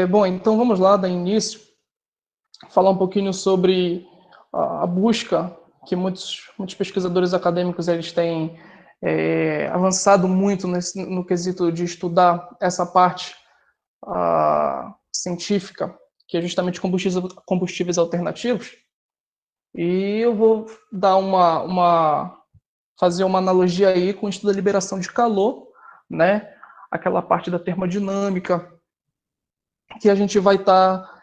Bom, então vamos lá, dar início, falar um pouquinho sobre a busca que muitos pesquisadores acadêmicos eles têm avançado muito no quesito de estudar essa parte científica, que é justamente combustíveis alternativos. E eu vou dar fazer uma analogia aí com o estudo da liberação de calor, né? Aquela parte da termodinâmica que a gente vai estar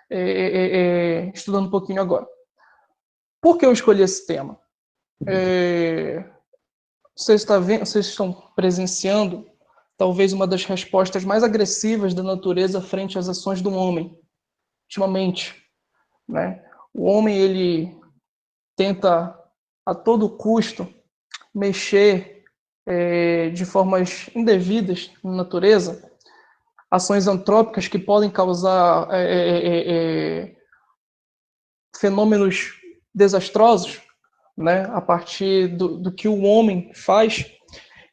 estudando um pouquinho agora. Por que eu escolhi esse tema? Vocês estão presenciando talvez uma das respostas mais agressivas da natureza frente às ações do homem, ultimamente, né? O homem ele tenta a todo custo mexer de formas indevidas na natureza, ações antrópicas que podem causar fenômenos desastrosos, né, a partir do que o homem faz,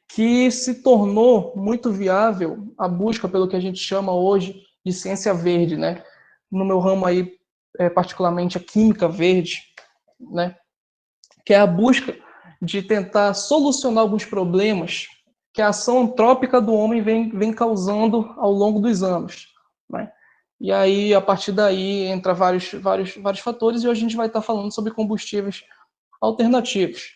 que se tornou muito viável a busca pelo que a gente chama hoje de ciência verde, né? No meu ramo aí, particularmente a química verde, né? Que é a busca de tentar solucionar alguns problemas que a ação antrópica do homem vem causando ao longo dos anos, né? E aí, a partir daí, entra vários fatores, e hoje a gente vai estar falando sobre combustíveis alternativos.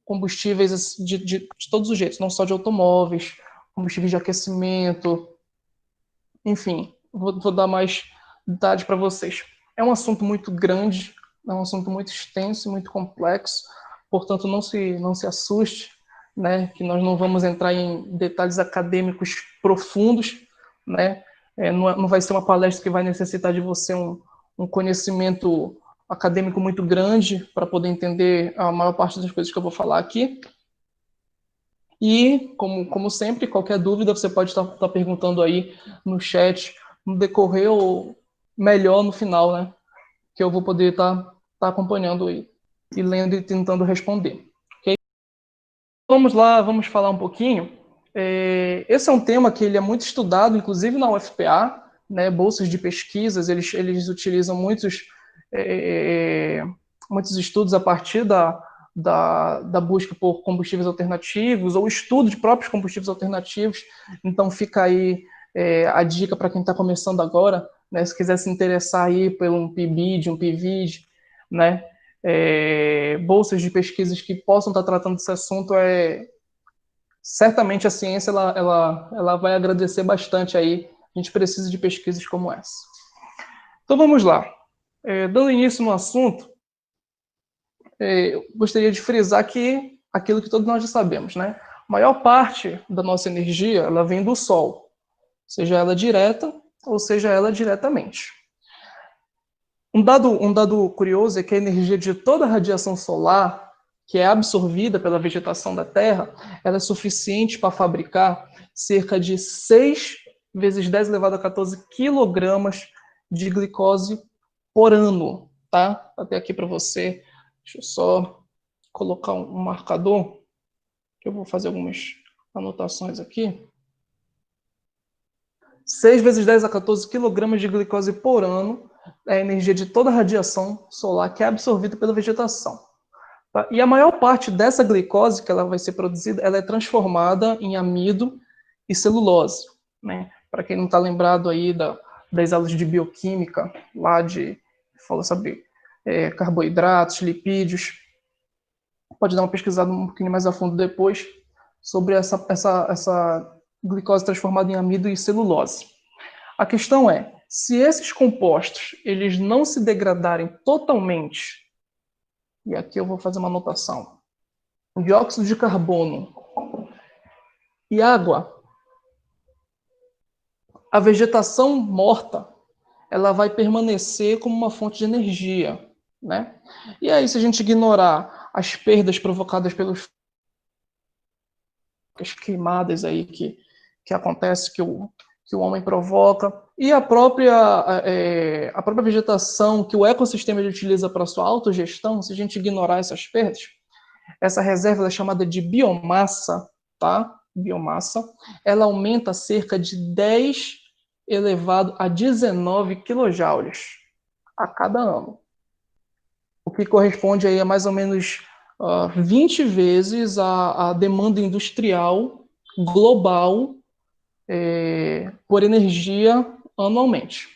Combustíveis de todos os jeitos, não só de automóveis, combustíveis de aquecimento, enfim, vou dar mais detalhes para vocês. É um assunto muito grande, é um assunto muito extenso, muito complexo, portanto não se assuste, né, que nós não vamos entrar em detalhes acadêmicos profundos, né, não vai ser uma palestra que vai necessitar de você um conhecimento acadêmico muito grande para poder entender a maior parte das coisas que eu vou falar aqui. E, como sempre, qualquer dúvida você pode estar perguntando aí no chat, no decorrer ou melhor no final, né? Que eu vou poder estar acompanhando aí, e lendo e tentando responder. Okay? Vamos lá, vamos falar um pouquinho. Esse é um tema que ele é muito estudado, inclusive na UFPA, né? Bolsas de pesquisas, eles utilizam muitos estudos a partir da busca por combustíveis alternativos, ou estudo de próprios combustíveis alternativos. Então fica aí a dica para quem está começando agora, né, se quiser se interessar aí por um PIBID, um PIVID, né, bolsas de pesquisas que possam estar tratando desse assunto, certamente a ciência ela vai agradecer bastante aí. A gente precisa de pesquisas como essa. Então vamos lá. Dando início no assunto, eu gostaria de frisar que aquilo que todos nós já sabemos, né? A maior parte da nossa energia ela vem do Sol, seja ela direta ou seja ela diretamente. Um dado curioso é que a energia de toda a radiação solar, que é absorvida pela vegetação da Terra, ela é suficiente para fabricar cerca de 6 vezes 10 elevado a 14 quilogramas de glicose por ano, tá? Até aqui para você. Deixa eu só colocar um marcador, que eu vou fazer algumas anotações aqui. 6 vezes 10 a 14 quilogramas de glicose por ano é a energia de toda a radiação solar que é absorvida pela vegetação. Tá? E a maior parte dessa glicose que ela vai ser produzida, ela é transformada em amido e celulose. Né? Para quem não está lembrado aí das aulas de bioquímica, lá de fala sobre carboidratos, lipídios, pode dar uma pesquisada um pouquinho mais a fundo depois sobre essa glicose transformada em amido e celulose. A questão é, se esses compostos eles não se degradarem totalmente, e aqui eu vou fazer uma anotação, dióxido de carbono e água, a vegetação morta ela vai permanecer como uma fonte de energia, né? E aí, se a gente ignorar as perdas provocadas pelas queimadas aí que acontece, que o homem provoca, e a própria vegetação que o ecossistema ele utiliza para sua autogestão, se a gente ignorar essas perdas, essa reserva é chamada de biomassa, tá? Biomassa, ela aumenta cerca de 10 elevado a 19 quilojoules a cada ano, o que corresponde aí a mais ou menos 20 vezes a demanda industrial global por energia anualmente,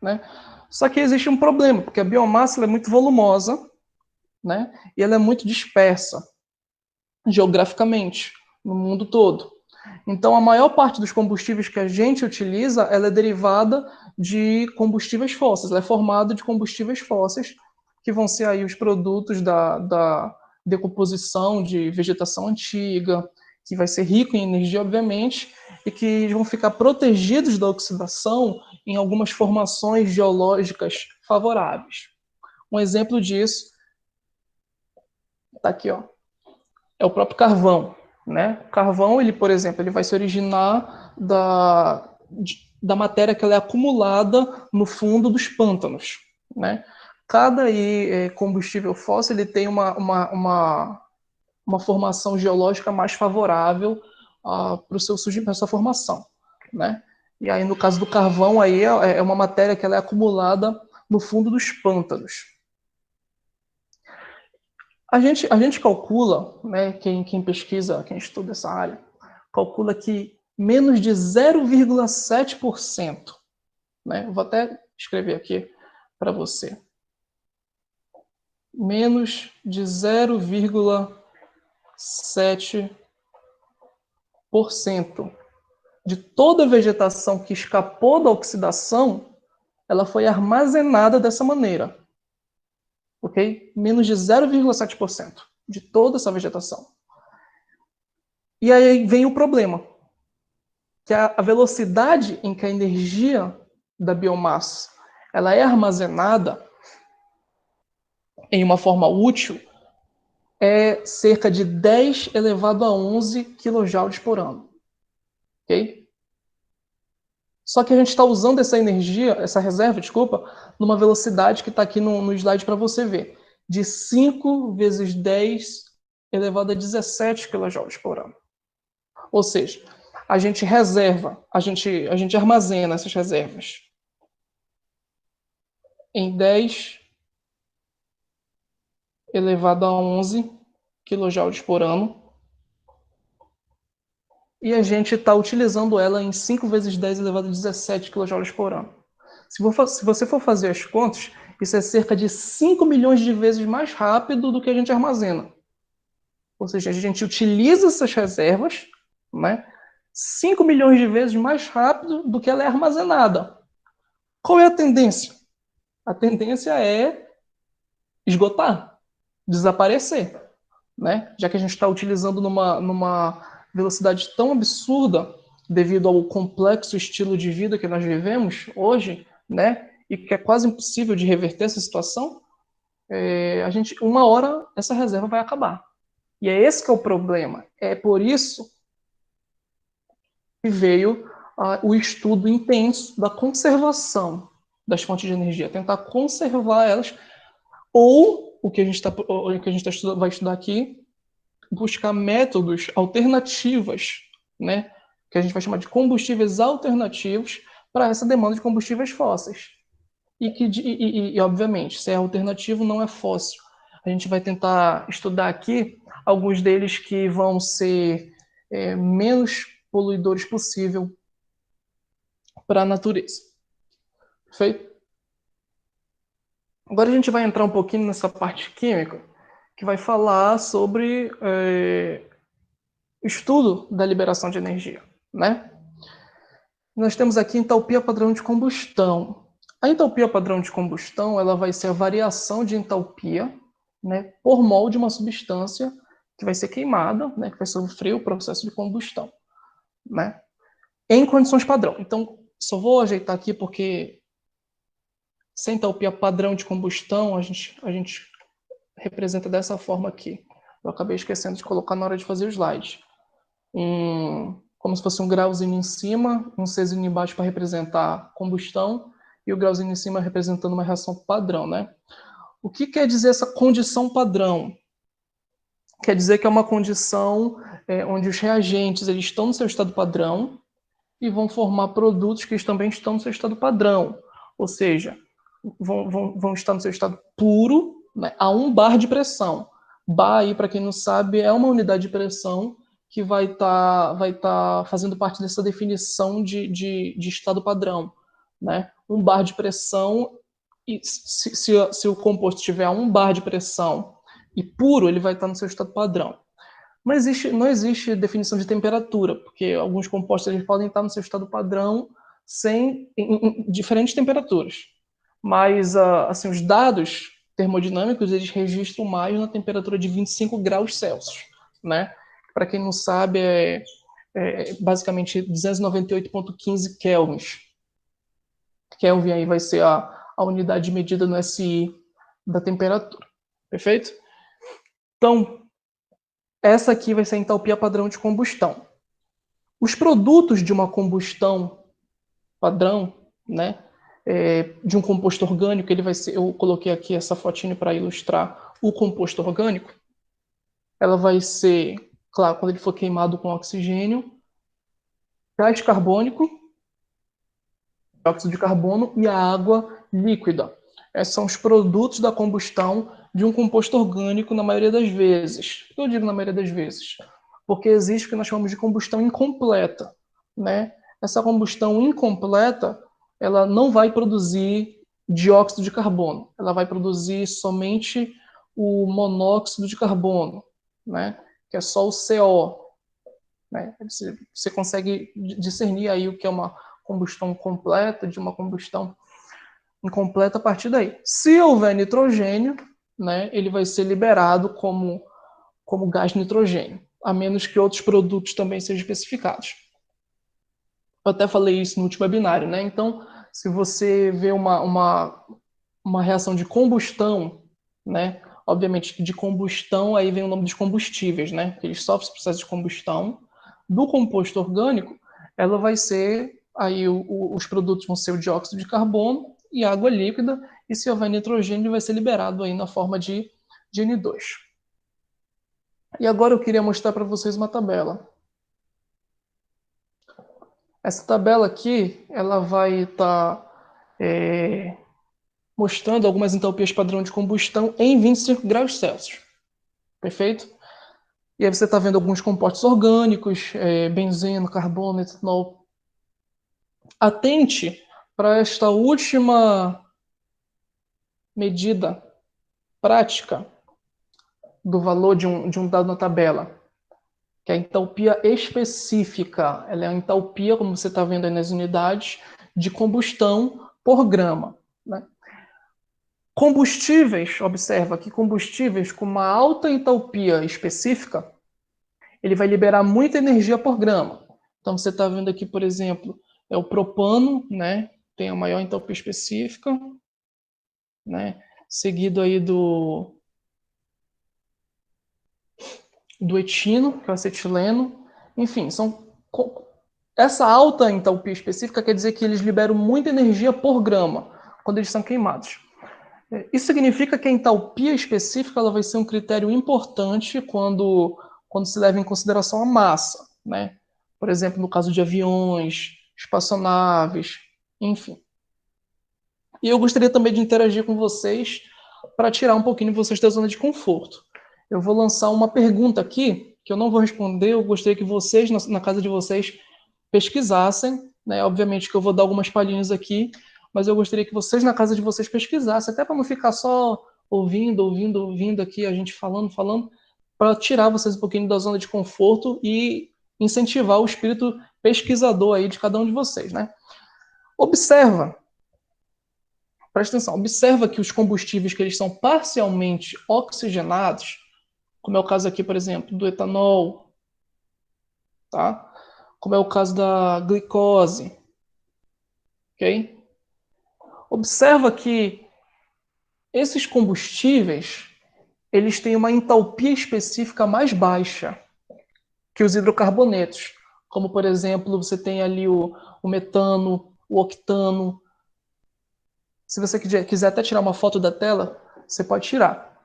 né? Só que existe um problema, porque a biomassa é muito volumosa, né? E ela é muito dispersa geograficamente no mundo todo. Então, a maior parte dos combustíveis que a gente utiliza, ela é derivada de combustíveis fósseis, ela é formada de combustíveis fósseis, que vão ser aí os produtos da decomposição de vegetação antiga, que vai ser rico em energia, obviamente, e que vão ficar protegidos da oxidação em algumas formações geológicas favoráveis. Um exemplo disso está aqui, ó, é o próprio carvão, né? O carvão, ele, por exemplo, ele vai se originar da matéria que ela é acumulada no fundo dos pântanos, né? Cada aí, combustível fóssil ele tem uma formação geológica mais favorável para o seu surgimento, para a sua formação, né? E aí, no caso do carvão, aí é uma matéria que ela é acumulada no fundo dos pântanos. A gente calcula, né, quem pesquisa, quem estuda essa área, calcula que menos de 0,7%, né, eu vou até escrever aqui para você, menos de 0,7% de toda a vegetação que escapou da oxidação, ela foi armazenada dessa maneira, ok? Menos de 0,7% de toda essa vegetação. E aí vem o problema, que a velocidade em que a energia da biomassa ela é armazenada em uma forma útil é cerca de 10 elevado a 11 kJ por ano. Ok? Só que a gente está usando essa energia, essa reserva, desculpa, numa velocidade que está aqui no slide para você ver, de 5 vezes 10 elevado a 17 kJ por ano. Ou seja, a gente reserva, a gente armazena essas reservas em 10 elevado a 11 kJ por ano, e a gente está utilizando ela em 5 vezes 10 elevado a 17 kJ por ano. Se você for fazer as contas, isso é cerca de 5 milhões de vezes mais rápido do que a gente armazena. Ou seja, a gente utiliza essas reservas, né, 5 milhões de vezes mais rápido do que ela é armazenada. Qual é a tendência? A tendência é esgotar, desaparecer, né? Já que a gente está utilizando numa velocidade tão absurda devido ao complexo estilo de vida que nós vivemos hoje, né? E que é quase impossível de reverter essa situação, uma hora essa reserva vai acabar. E é esse que é o problema. É por isso que veio o estudo intenso da conservação das fontes de energia, tentar conservar elas, ou o que a gente vai estudar aqui, buscar métodos alternativos, né, que a gente vai chamar de combustíveis alternativos para essa demanda de combustíveis fósseis. E, obviamente, se é alternativo, não é fóssil. A gente vai tentar estudar aqui alguns deles que vão ser menos poluidores possível para a natureza. Perfeito? Agora a gente vai entrar um pouquinho nessa parte química, que vai falar sobre o estudo da liberação de energia, né? Nós temos aqui entalpia padrão de combustão. A entalpia padrão de combustão, ela vai ser a variação de entalpia, né, por mol de uma substância que vai ser queimada, né, que vai sofrer o processo de combustão, né, em condições padrão. Então, só vou ajeitar aqui porque sem entalpia padrão de combustão, a gente representa dessa forma aqui. Eu acabei esquecendo de colocar na hora de fazer o slide. Como se fosse um grauzinho em cima, um Czinho embaixo para representar combustão, e o grauzinho em cima representando uma reação padrão, né? O que quer dizer essa condição padrão? Quer dizer que é uma condição onde os reagentes eles estão no seu estado padrão e vão formar produtos que também estão no seu estado padrão, ou seja, vão estar no seu estado puro, né, a 1 bar de pressão. Bar, aí, para quem não sabe, é uma unidade de pressão que vai tá fazendo parte dessa definição de estado padrão. Né? 1 bar de pressão, e se o composto tiver a 1 bar de pressão e puro, ele vai estar no seu estado padrão. Não existe definição de temperatura, porque alguns compostos eles podem estar no seu estado padrão em diferentes temperaturas. Mas assim, os dados termodinâmicos eles registram mais na temperatura de 25 graus Celsius. Né? Para quem não sabe, é basicamente 298,15 kelvins. Kelvin aí vai ser a unidade medida no SI da temperatura. Perfeito? Então, essa aqui vai ser a entalpia padrão de combustão. Os produtos de uma combustão padrão, né, de um composto orgânico, ele vai ser, eu coloquei aqui essa fotinho para ilustrar o composto orgânico. Ela vai ser, claro, quando ele for queimado com oxigênio, gás carbônico, dióxido de carbono e a água líquida. Esses são os produtos da combustão de um composto orgânico na maioria das vezes. Por que eu digo na maioria das vezes? Porque existe o que nós chamamos de combustão incompleta. Né? Essa combustão incompleta, ela não vai produzir dióxido de carbono, ela vai produzir somente o monóxido de carbono, né? Que é só o CO. Né? Você consegue discernir aí o que é uma combustão completa de uma combustão incompleta a partir daí. Se houver nitrogênio, né, ele vai ser liberado como gás nitrogênio, a menos que outros produtos também sejam especificados. Eu até falei isso no último webinário, né? Então, se você vê uma reação de combustão, né? Obviamente, de combustão, aí vem o nome dos combustíveis, né? Que eles sofrem esse processo de combustão. Do composto orgânico, ela vai ser, aí os produtos vão ser o dióxido de carbono e água líquida, e se houver nitrogênio, vai ser liberado aí na forma de N2. E agora eu queria mostrar para vocês uma tabela. Essa tabela aqui, ela vai estar mostrando algumas entalpias padrão de combustão em 25 graus Celsius. Perfeito? E aí você está vendo alguns compostos orgânicos, benzeno, carbono, etanol. Atente para esta última medida prática do valor de um dado na tabela, que é a entalpia específica. Ela é a entalpia, como você está vendo aí nas unidades, de combustão por grama. Né? Combustíveis, observa que combustíveis com uma alta entalpia específica, ele vai liberar muita energia por grama. Então você está vendo aqui, por exemplo, é o propano, né? Tem a maior entalpia específica, né? Seguido aí do etino, que é o acetileno. Enfim, essa alta entalpia específica quer dizer que eles liberam muita energia por grama quando eles são queimados. Isso significa que a entalpia específica ela vai ser um critério importante quando se leva em consideração a massa, né? Por exemplo, no caso de aviões, espaçonaves, enfim. E eu gostaria também de interagir com vocês para tirar um pouquinho de vocês da zona de conforto. Eu vou lançar uma pergunta aqui, que eu não vou responder, eu gostaria que vocês, na casa de vocês, pesquisassem, né? Obviamente que eu vou dar algumas palhinhas aqui, mas eu gostaria que vocês, na casa de vocês, pesquisassem, até para não ficar só ouvindo aqui a gente falando, para tirar vocês um pouquinho da zona de conforto e incentivar o espírito pesquisador aí de cada um de vocês, né? Presta atenção, observa que os combustíveis que eles são parcialmente oxigenados, como é o caso aqui, por exemplo, do etanol, tá? Como é o caso da glicose, ok? Observa que esses combustíveis, eles têm uma entalpia específica mais baixa que os hidrocarbonetos, como, por exemplo, você tem ali o metano, o octano. Se você quiser até tirar uma foto da tela, você pode tirar.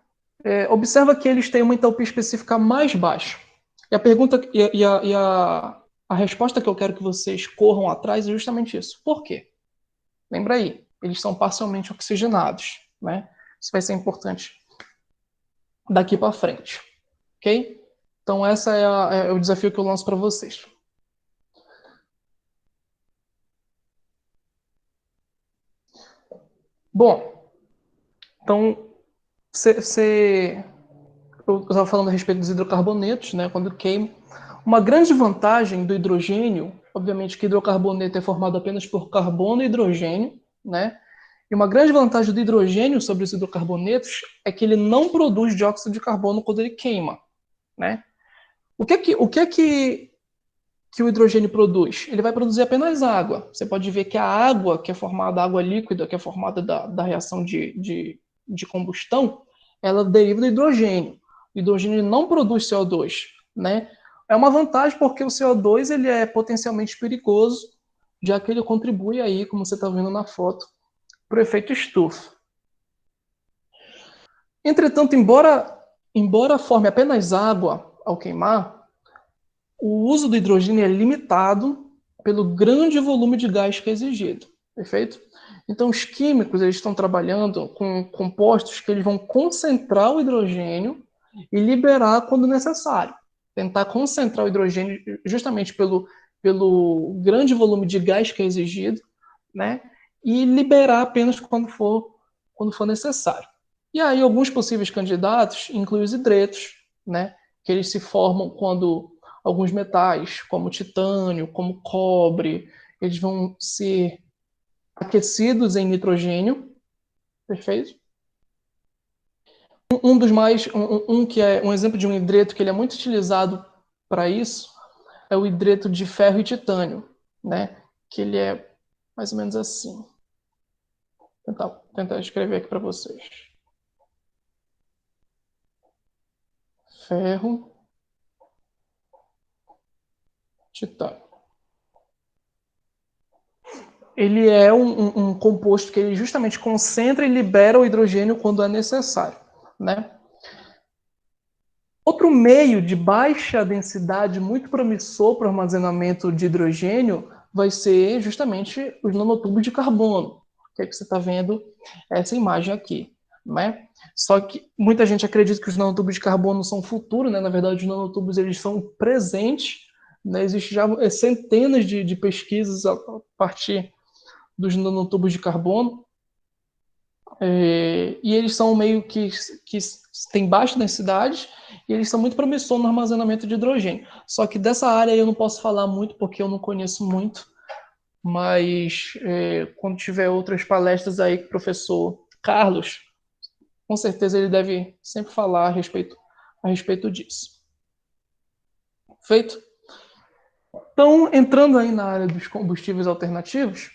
Observa que eles têm uma entalpia específica mais baixa. E a pergunta e a A resposta que eu quero que vocês corram atrás é justamente isso. Por quê? Lembra aí, eles são parcialmente oxigenados, né? Isso vai ser importante daqui para frente, ok? Então esse é o desafio que eu lanço para vocês. Bom, então eu estava falando a respeito dos hidrocarbonetos, né? Quando queima, uma grande vantagem do hidrogênio, obviamente que hidrocarboneto é formado apenas por carbono e hidrogênio, né? E uma grande vantagem do hidrogênio sobre os hidrocarbonetos é que ele não produz dióxido de carbono quando ele queima, né? O que o hidrogênio produz? Ele vai produzir apenas água. Você pode ver que a água que é formada, a água líquida, que é formada da reação de combustão, ela deriva do hidrogênio. O hidrogênio não produz CO2, né? É uma vantagem porque o CO2 ele é potencialmente perigoso, já que ele contribui aí, como você está vendo na foto, para o efeito estufa. Entretanto, embora forme apenas água ao queimar, o uso do hidrogênio é limitado pelo grande volume de gás que é exigido, perfeito? Então, os químicos eles estão trabalhando com compostos que eles vão concentrar o hidrogênio e liberar quando necessário. Tentar concentrar o hidrogênio justamente pelo grande volume de gás que é exigido, né? E liberar apenas quando for necessário. E aí, alguns possíveis candidatos incluem os hidretos, né? Que eles se formam quando alguns metais, como titânio, como cobre, eles vão ser aquecidos em nitrogênio, perfeito? Um dos mais, que é um exemplo de um hidreto que ele é muito utilizado para isso é o hidreto de ferro e titânio, né? Que ele é mais ou menos assim. Vou tentar escrever aqui para vocês. Ferro, titânio. Ele é um composto que ele justamente concentra e libera o hidrogênio quando é necessário, né? Outro meio de baixa densidade muito promissor para o armazenamento de hidrogênio vai ser justamente os nanotubos de carbono, que é que você está vendo essa imagem aqui, né? Só que muita gente acredita que os nanotubos de carbono são futuro, né? Na verdade, os nanotubos eles são presentes, né? Existem já centenas de pesquisas a partir dos nanotubos de carbono, e eles são meio que têm baixa densidade e eles são muito promissores no armazenamento de hidrogênio. Só que dessa área eu não posso falar muito porque eu não conheço muito, mas quando tiver outras palestras aí com o professor Carlos, com certeza ele deve sempre falar a respeito disso. Feito? Então, entrando aí na área dos combustíveis alternativos,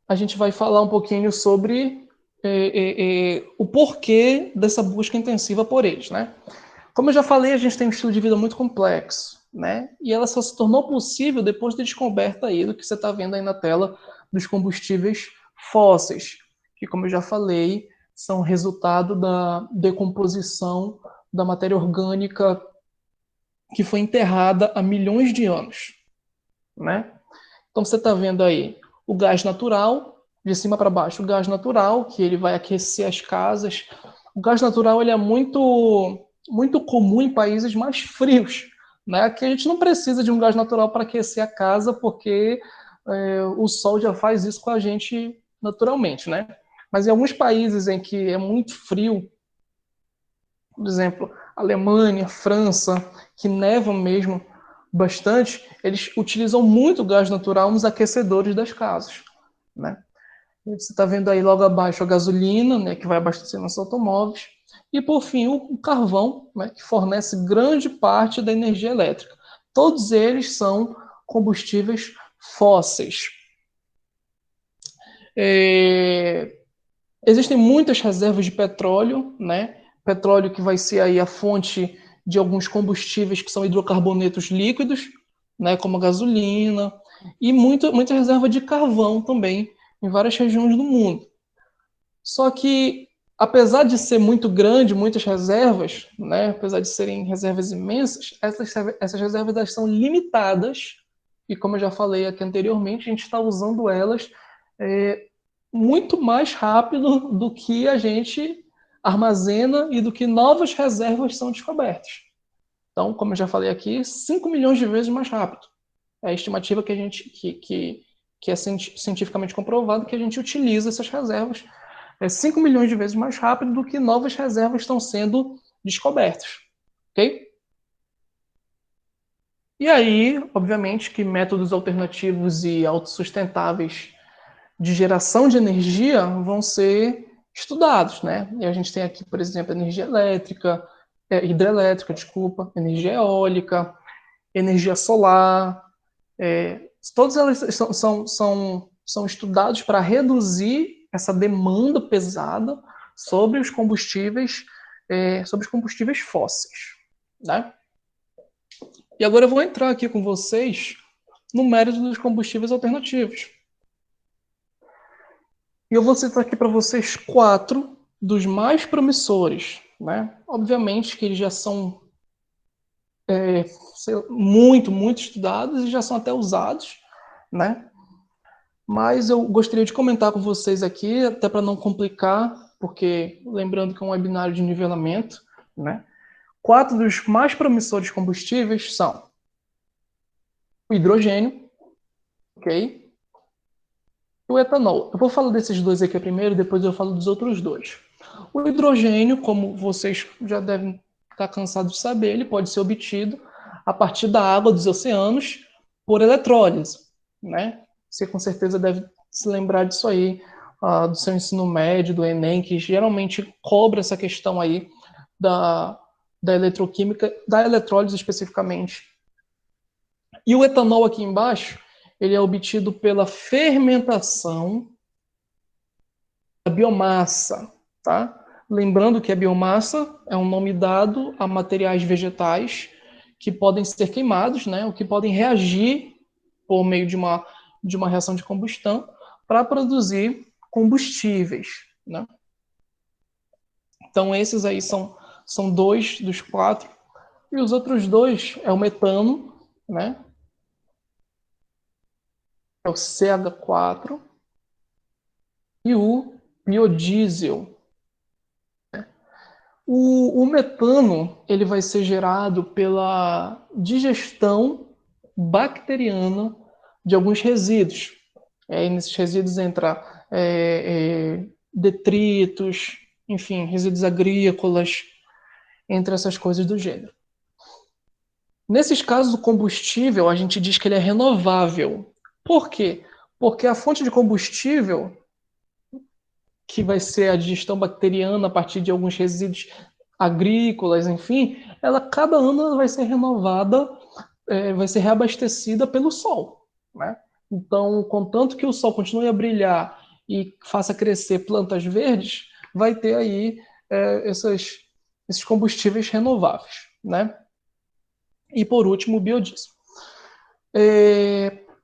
a gente vai falar um pouquinho sobre o porquê dessa busca intensiva por eles, né? Como eu já falei, a gente tem um estilo de vida muito complexo, né? E ela só se tornou possível depois da descoberta aí do que você está vendo aí na tela dos combustíveis fósseis, que, como eu já falei, são resultado da decomposição da matéria orgânica que foi enterrada há milhões de anos, né? Então você está vendo aí o gás natural, de cima para baixo, o gás natural, que ele vai aquecer as casas. O gás natural ele é muito comum em países mais frios, né? Que a gente não precisa de um gás natural para aquecer a casa, porque o sol já faz isso com a gente naturalmente, né? Mas em alguns países em que é muito frio, por exemplo, Alemanha, França, que nevam mesmo bastante, eles utilizam muito gás natural nos aquecedores das casas, né? Você está vendo aí logo abaixo a gasolina, né, que vai abastecer nossos automóveis, e por fim o carvão, né, que fornece grande parte da energia elétrica. Todos eles são combustíveis fósseis. Existem muitas reservas de petróleo, né? Petróleo que vai ser aí a fonte de alguns combustíveis que são hidrocarbonetos líquidos, né? Como a gasolina, e muita reserva de carvão também em várias regiões do mundo. Só que Apesar de ser muito grande, muitas reservas, né, apesar de serem reservas imensas, essas reservas elas são limitadas, e como eu já falei aqui anteriormente, a gente está usando elas é, muito mais rápido do que a gente armazena e do que novas reservas são descobertas. Então, como eu já falei aqui, 5 milhões de vezes mais rápido. É a estimativa que a gente que é cientificamente comprovado que a gente utiliza essas reservas 5 milhões de vezes mais rápido do que novas reservas estão sendo descobertas. Ok? E aí, obviamente, que métodos alternativos e autossustentáveis de geração de energia vão ser estudados, né? E a gente tem aqui, por exemplo, energia elétrica, hidrelétrica, desculpa, energia eólica, energia solar, todos elas são estudados para reduzir essa demanda pesada sobre os combustíveis fósseis, né? E agora eu vou entrar aqui com vocês no mérito dos combustíveis alternativos. E eu vou citar aqui para vocês 4 dos mais promissores, né? Obviamente que eles já são muito estudados e já são até usados, né? Mas eu gostaria de comentar com vocês aqui, até para não complicar, porque lembrando que é um webinário de nivelamento, né? 4 dos mais promissores combustíveis são o hidrogênio, ok? E o etanol. Eu vou falar desses dois aqui primeiro, depois eu falo dos outros dois. O hidrogênio, como vocês já devem estar cansados de saber, ele pode ser obtido a partir da água dos oceanos por eletrólise, né? Você com certeza deve se lembrar disso aí, do seu ensino médio, do Enem, que geralmente cobra essa questão aí da eletroquímica, da eletrólise especificamente. E o etanol aqui embaixo, ele é obtido pela fermentação da biomassa, tá? Lembrando que a biomassa é um nome dado a materiais vegetais que podem ser queimados, né? Ou que podem reagir por meio de uma reação de combustão para produzir combustíveis, né? Então esses aí são 2 dos 4. E os outros 2 é o metano, né? É o CH4 e o biodiesel. O metano ele vai ser gerado pela digestão bacteriana de alguns resíduos. E nesses resíduos entra detritos, enfim, resíduos agrícolas, entre essas coisas do gênero. Nesses casos, o combustível, a gente diz que ele é renovável. Por quê? Porque a fonte de combustível que vai ser a digestão bacteriana a partir de alguns resíduos agrícolas, enfim, ela cada ano vai ser renovada, vai ser reabastecida pelo sol, né? Então, contanto que o sol continue a brilhar e faça crescer plantas verdes, vai ter aí esses combustíveis renováveis, né? E por último, o biodiesel.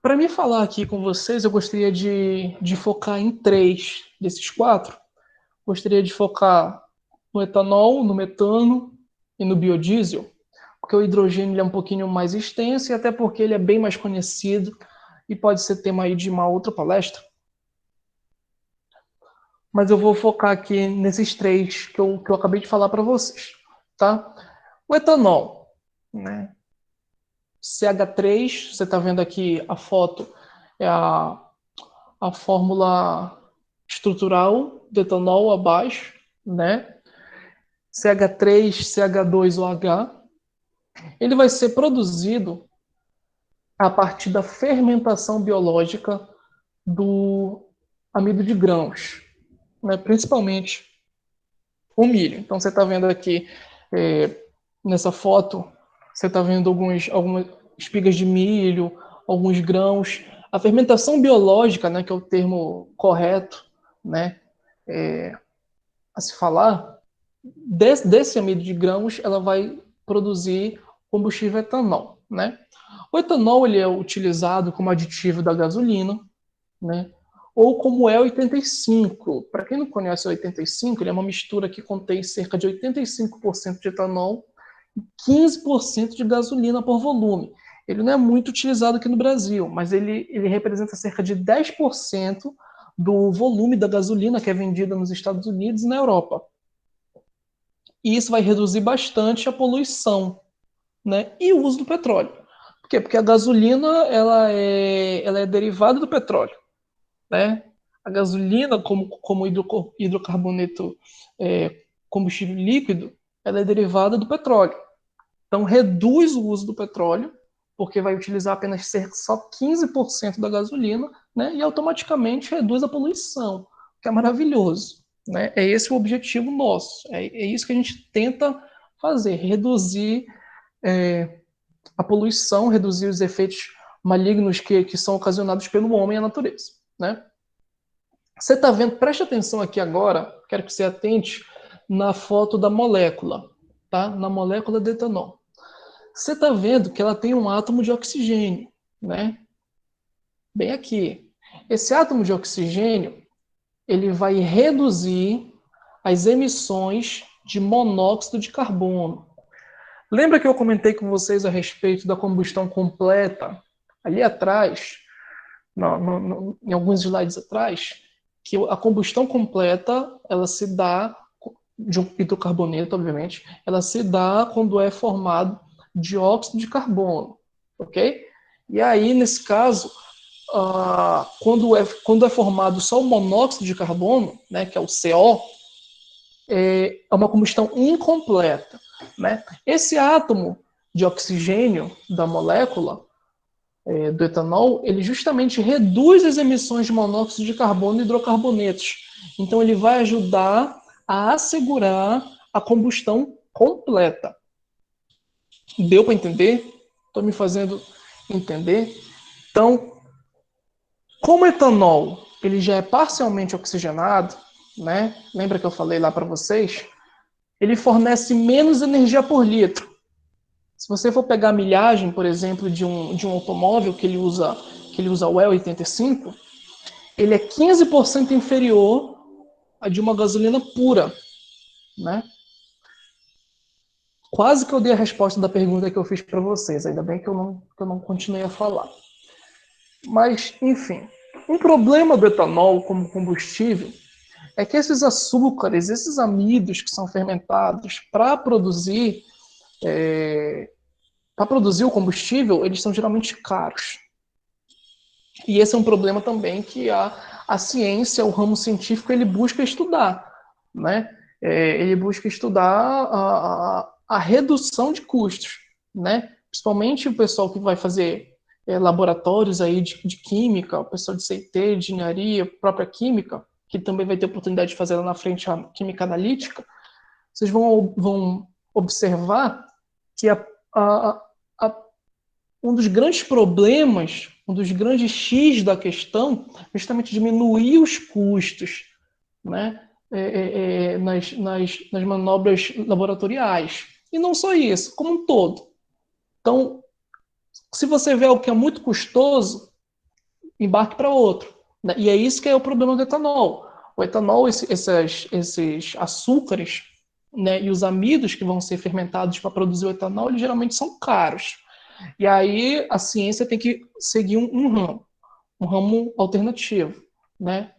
Para me falar aqui com vocês, eu gostaria de focar em 3 desses 4. Gostaria de focar no etanol, no metano e no biodiesel, porque o hidrogênio é um pouquinho mais extenso e até porque ele é bem mais conhecido e pode ser tema aí de uma outra palestra. Mas eu vou focar aqui nesses 3 que eu acabei de falar para vocês, tá? O etanol, né? CH3, você está vendo aqui a foto, é a fórmula estrutural do etanol abaixo, né? CH3, CH2OH, ele vai ser produzido a partir da fermentação biológica do amido de grãos, né? Principalmente o milho. Então você está vendo aqui nessa foto, você está vendo algumas espigas de milho, alguns grãos. A fermentação biológica, né, que é o termo correto, né, a se falar, desse amido de grãos, ela vai produzir combustível etanol, né? O etanol ele é utilizado como aditivo da gasolina, né? ou como é 85. Para quem não conhece o 85, ele é uma mistura que contém cerca de 85% de etanol e 15% de gasolina por volume. Ele não é muito utilizado aqui no Brasil, mas ele representa cerca de 10% do volume da gasolina que é vendida nos Estados Unidos e na Europa. E isso vai reduzir bastante a poluição, né? E o uso do petróleo. Por quê? Porque a gasolina ela é derivada do petróleo, né? A gasolina, como hidrocarboneto, combustível líquido, ela é derivada do petróleo. Então, reduz o uso do petróleo, porque vai utilizar apenas só 15% da gasolina, né? E automaticamente reduz a poluição, que é maravilhoso, né? É esse o objetivo nosso, é isso que a gente tenta fazer, reduzir a poluição, reduzir os efeitos malignos que são ocasionados pelo homem e a natureza, né? Você está vendo, preste atenção aqui agora, quero que você atente na foto da molécula, tá? Na molécula de etanol. Você está vendo que ela tem um átomo de oxigênio, né? Bem aqui. Esse átomo de oxigênio, ele vai reduzir as emissões de monóxido de carbono. Lembra que eu comentei com vocês a respeito da combustão completa, ali atrás, em alguns slides atrás, que a combustão completa, ela se dá, de um hidrocarboneto, obviamente, ela se dá quando é formado dióxido de carbono, ok? E aí, nesse caso, quando é formado só o monóxido de carbono, né, que é o CO, é uma combustão incompleta, né? Esse átomo de oxigênio da molécula do etanol, ele justamente reduz as emissões de monóxido de carbono e hidrocarbonetos. Então, ele vai ajudar a assegurar a combustão completa. Deu para entender? Estou me fazendo entender? Então, como o etanol ele já é parcialmente oxigenado, né? Lembra que eu falei lá para vocês? Ele fornece menos energia por litro. Se você for pegar a milhagem, por exemplo, de um automóvel que ele usa o E85, ele é 15% inferior a de uma gasolina pura, né? Quase que eu dei a resposta da pergunta que eu fiz para vocês, ainda bem que eu não continuei a falar. Mas, enfim, um problema do etanol como combustível é que esses açúcares, esses amidos que são fermentados para produzir o combustível, eles são geralmente caros. E esse é um problema também que a ciência, o ramo científico, ele busca estudar, né? Ele busca estudar a redução de custos, né? Principalmente o pessoal que vai fazer laboratórios aí de química, o pessoal de CT, de engenharia, própria química, que também vai ter oportunidade de fazer lá na frente a química analítica, vocês vão observar que a, a, um dos grandes problemas, um dos grandes X da questão, é justamente diminuir os custos, né? Nas manobras laboratoriais. E não só isso, como um todo. Então, se você vê algo que é muito custoso, embarque para outro. Né? E é isso que é o problema do etanol. O etanol, esses açúcares, né, e os amidos que vão ser fermentados para produzir o etanol, eles geralmente são caros. E aí a ciência tem que seguir um ramo alternativo, né?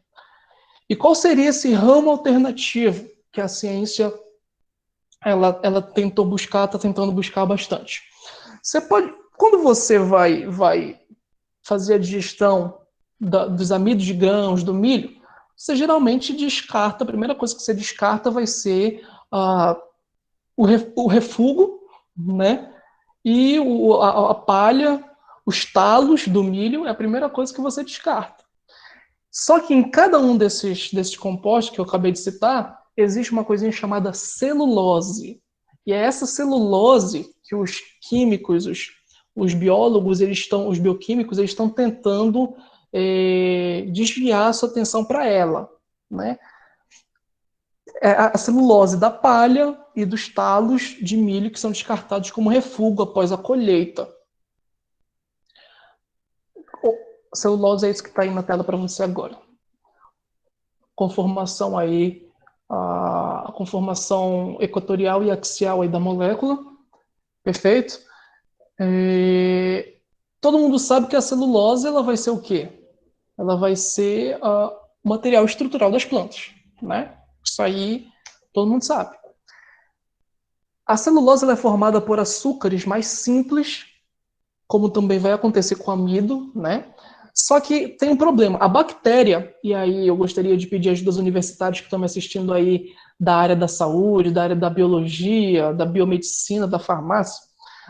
E qual seria esse ramo alternativo que a ciência ela tentou buscar, está tentando buscar bastante? Você pode, quando você vai fazer a digestão dos amidos de grãos, do milho, você geralmente descarta, a primeira coisa que você descarta vai ser o refúgio, né? E a palha, os talos do milho é a primeira coisa que você descarta. Só que em cada um desses compostos que eu acabei de citar, existe uma coisinha chamada celulose. E é essa celulose que os químicos, os biólogos, os bioquímicos, eles estão tentando desviar a sua atenção para ela, né? É a celulose da palha e dos talos de milho que são descartados como refúgio após a colheita. A celulose é isso que está aí na tela para você agora. conformação aí, a conformação equatorial e axial aí da molécula, perfeito? Todo mundo sabe que a celulose ela vai ser o quê? Ela vai ser o material estrutural das plantas, né? Isso aí todo mundo sabe. A celulose ela é formada por açúcares mais simples, como também vai acontecer com o amido, né? Só que tem um problema. A bactéria, e aí eu gostaria de pedir ajuda dos universitários que estão me assistindo aí da área da saúde, da área da biologia, da biomedicina, da farmácia,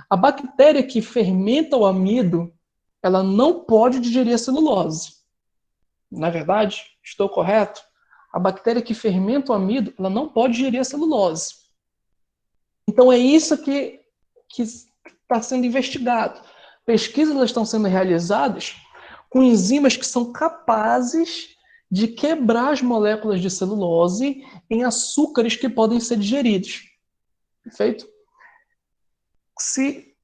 a bactéria que fermenta o amido, ela não pode digerir a celulose. Não é verdade? Estou correto? A bactéria que fermenta o amido, ela não pode digerir a celulose. Então é isso que está sendo investigado. Pesquisas estão sendo realizadas com enzimas que são capazes de quebrar as moléculas de celulose em açúcares que podem ser digeridos. Perfeito? Se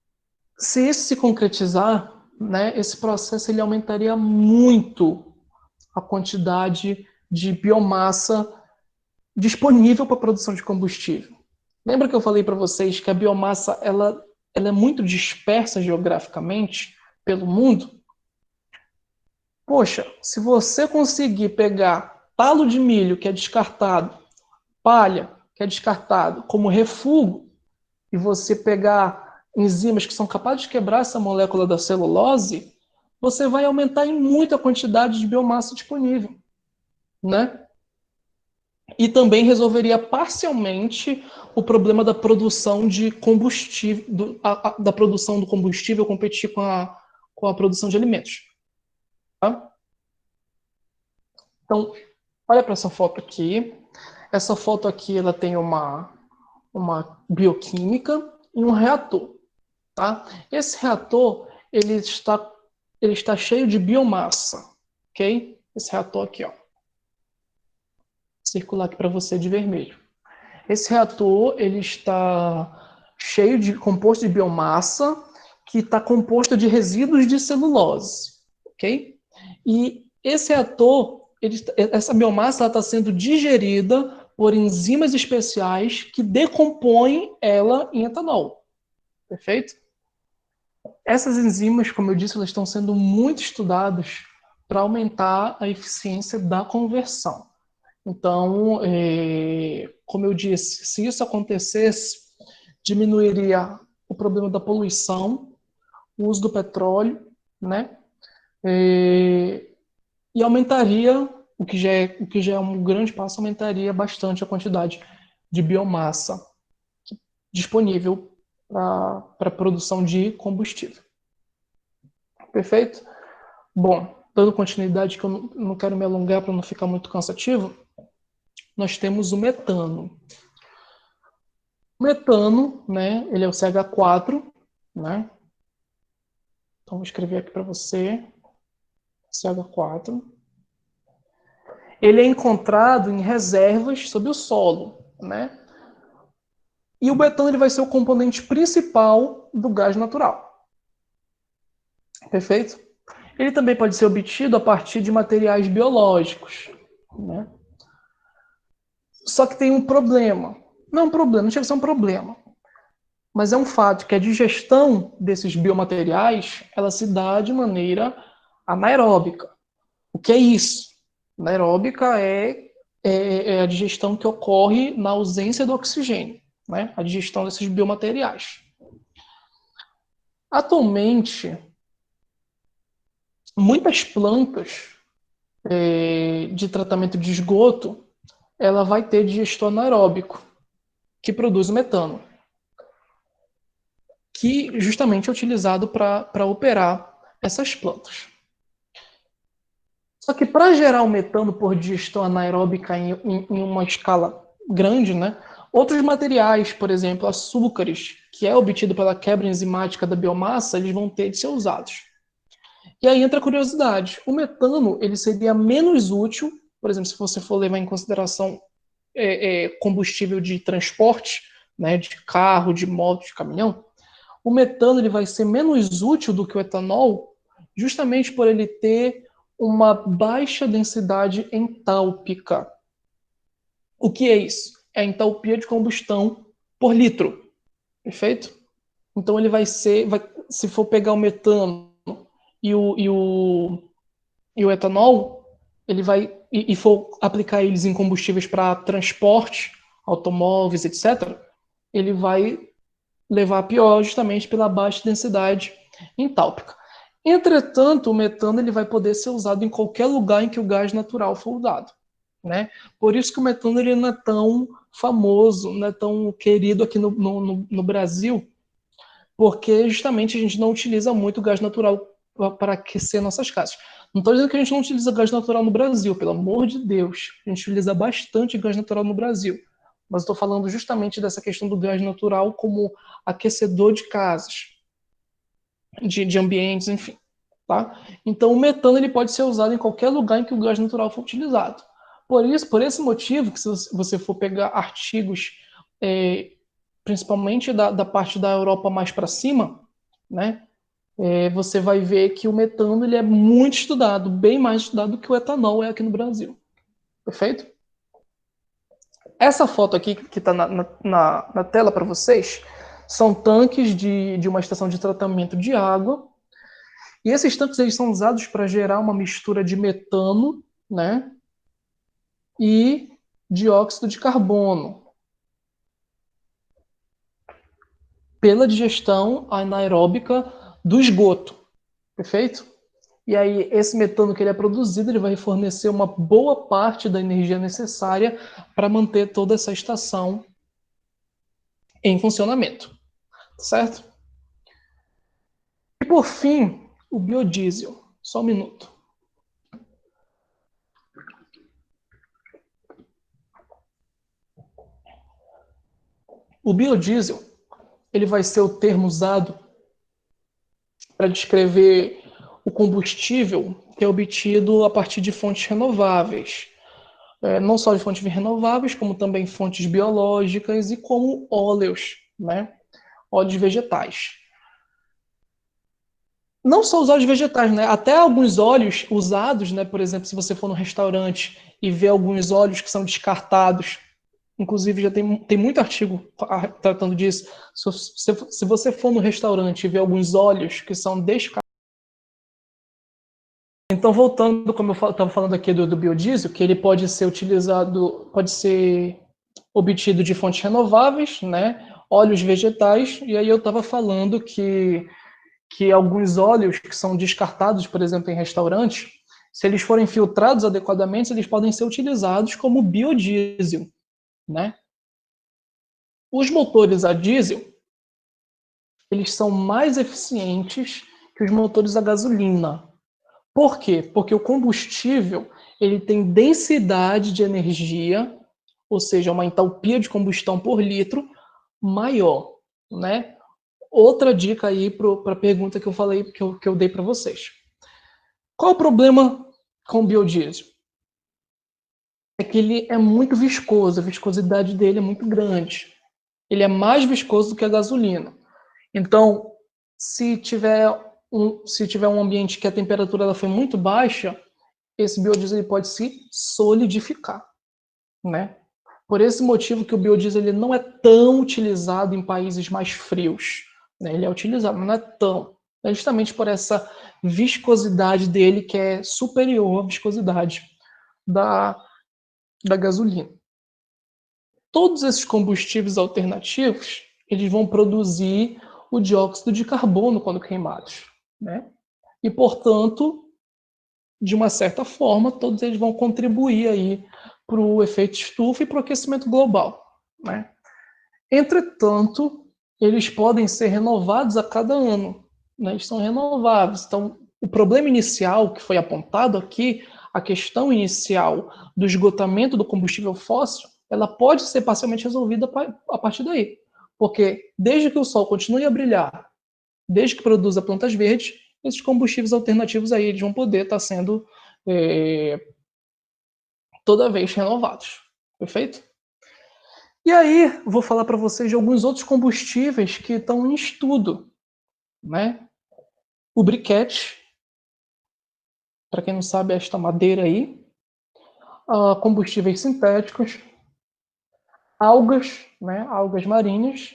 isso se concretizar, né, esse processo ele aumentaria muito a quantidade de biomassa disponível para a produção de combustível. Lembra que eu falei para vocês que a biomassa ela é muito dispersa geograficamente pelo mundo? Poxa, se você conseguir pegar talo de milho que é descartado, palha que é descartado como refúgio, e você pegar enzimas que são capazes de quebrar essa molécula da celulose, você vai aumentar em muito a quantidade de biomassa disponível, né? E também resolveria parcialmente o problema da produção de combustível, da produção do combustível competir com a produção de alimentos. Tá? Então, olha para essa foto aqui. Essa foto aqui ela tem uma bioquímica e um reator. Tá? Esse reator ele está cheio de biomassa. Ok? Esse reator aqui, ó. Vou circular aqui para você de vermelho. Esse reator ele está cheio de composto de biomassa que está composto de resíduos de celulose, ok? E esse reator, essa biomassa está sendo digerida por enzimas especiais que decompõem ela em etanol, perfeito? Essas enzimas, como eu disse, elas estão sendo muito estudadas para aumentar a eficiência da conversão. Então, como eu disse, se isso acontecesse, diminuiria o problema da poluição, o uso do petróleo, né? E aumentaria, o que já é um grande passo, aumentaria bastante a quantidade de biomassa disponível para a produção de combustível. Perfeito? Bom, dando continuidade, que eu não quero me alongar para não ficar muito cansativo, nós temos o metano. O metano, né, ele é o CH4, né? Então vou escrever aqui para você, CH4. Ele é encontrado em reservas sob o solo, né? E o metano ele vai ser o componente principal do gás natural. Perfeito? Ele também pode ser obtido a partir de materiais biológicos, né? Só que tem um problema. Não é um problema, não chega a ser um problema. Mas é um fato que a digestão desses biomateriais, ela se dá de maneira anaeróbica. O que é isso? Anaeróbica é a digestão que ocorre na ausência do oxigênio, né? A digestão desses biomateriais. Atualmente, muitas plantas de tratamento de esgoto, ela vai ter digestão anaeróbico, que produz metano, que justamente é utilizado para operar essas plantas. Só que para gerar o metano por digestão anaeróbica em uma escala grande, né, outros materiais, por exemplo, açúcares, que é obtido pela quebra enzimática da biomassa, eles vão ter de ser usados. E aí entra a curiosidade. O metano ele seria menos útil, por exemplo, se você for levar em consideração combustível de transporte, né, de carro, de moto, de caminhão, o metano ele vai ser menos útil do que o etanol, justamente por ele ter uma baixa densidade entálpica. O que é isso? É a entalpia de combustão por litro, perfeito? Então ele vai ser, se for pegar o metano e o etanol, ele vai e for aplicar eles em combustíveis para transporte, automóveis, etc., ele vai levar a pior justamente pela baixa densidade entálpica. Entretanto, o metano ele vai poder ser usado em qualquer lugar em que o gás natural for usado, né? Por isso que o metano ele não é tão famoso, não é tão querido aqui no Brasil, porque justamente a gente não utiliza muito gás natural para aquecer nossas casas. Não estou dizendo que a gente não utiliza gás natural no Brasil, pelo amor de Deus. A gente utiliza bastante gás natural no Brasil. Mas estou falando justamente dessa questão do gás natural como aquecedor de casas, de ambientes, enfim. Tá? Então, o metano ele pode ser usado em qualquer lugar em que o gás natural for utilizado. Por esse motivo, que se você for pegar artigos, principalmente da parte da Europa mais para cima, né, você vai ver que o metano ele é muito estudado, bem mais estudado do que o etanol é aqui no Brasil. Perfeito? Essa foto aqui que está na tela para vocês são tanques de uma estação de tratamento de água. E esses tanques eles são usados para gerar uma mistura de metano, né, e dióxido de carbono pela digestão anaeróbica do esgoto. Perfeito? E aí, esse metano que ele é produzido, ele vai fornecer uma boa parte da energia necessária para manter toda essa estação em funcionamento. Certo? E por fim, o biodiesel. Só um minuto. O biodiesel, ele vai ser o termo usado para descrever o combustível que é obtido a partir de fontes renováveis. Não só de fontes renováveis, como também fontes biológicas e como óleos, né? Óleos vegetais. Não só os óleos vegetais, né? Até alguns óleos usados, né? Por exemplo, se você for no restaurante e ver alguns óleos que são descartados, inclusive já tem muito artigo tratando disso. Se você for no restaurante e ver alguns óleos que são descartados. Então, voltando, como eu estava falando aqui do biodiesel, que ele pode ser utilizado, pode ser obtido de fontes renováveis, né? Óleos vegetais, e aí eu estava falando que alguns óleos que são descartados, por exemplo, em restaurantes, se eles forem filtrados adequadamente, eles podem ser utilizados como biodiesel, né? Os motores a diesel, eles são mais eficientes que os motores a gasolina. Por quê? Porque o combustível, ele tem densidade de energia, ou seja, uma entalpia de combustão por litro maior, né? Outra dica aí para a pergunta que eu falei, que eu dei para vocês. Qual o problema com o biodiesel? É que ele é muito viscoso, a viscosidade dele é muito grande. Ele é mais viscoso do que a gasolina. Então, se tiver um ambiente que a temperatura ela foi muito baixa, esse biodiesel ele pode se solidificar, né? Por esse motivo que o biodiesel ele não é tão utilizado em países mais frios, né? Ele é utilizado, mas não é tão. É justamente por essa viscosidade dele que é superior à viscosidade da, da gasolina. Todos esses combustíveis alternativos, eles vão produzir o dióxido de carbono quando queimados, né? E, portanto, de uma certa forma, todos eles vão contribuir aí para o efeito estufa e para o aquecimento global, né? Entretanto, eles podem ser renovados a cada ano, né? Eles são renováveis. Então, o problema inicial que foi apontado aqui, a questão inicial do esgotamento do combustível fóssil, ela pode ser parcialmente resolvida a partir daí. Porque desde que o sol continue a brilhar, desde que produza plantas verdes, esses combustíveis alternativos aí eles vão poder estar sendo toda vez renovados. Perfeito? E aí, vou falar para vocês de alguns outros combustíveis que estão em estudo, né? O briquete, para quem não sabe, é esta madeira aí, combustíveis sintéticos, algas, né, algas marinhas,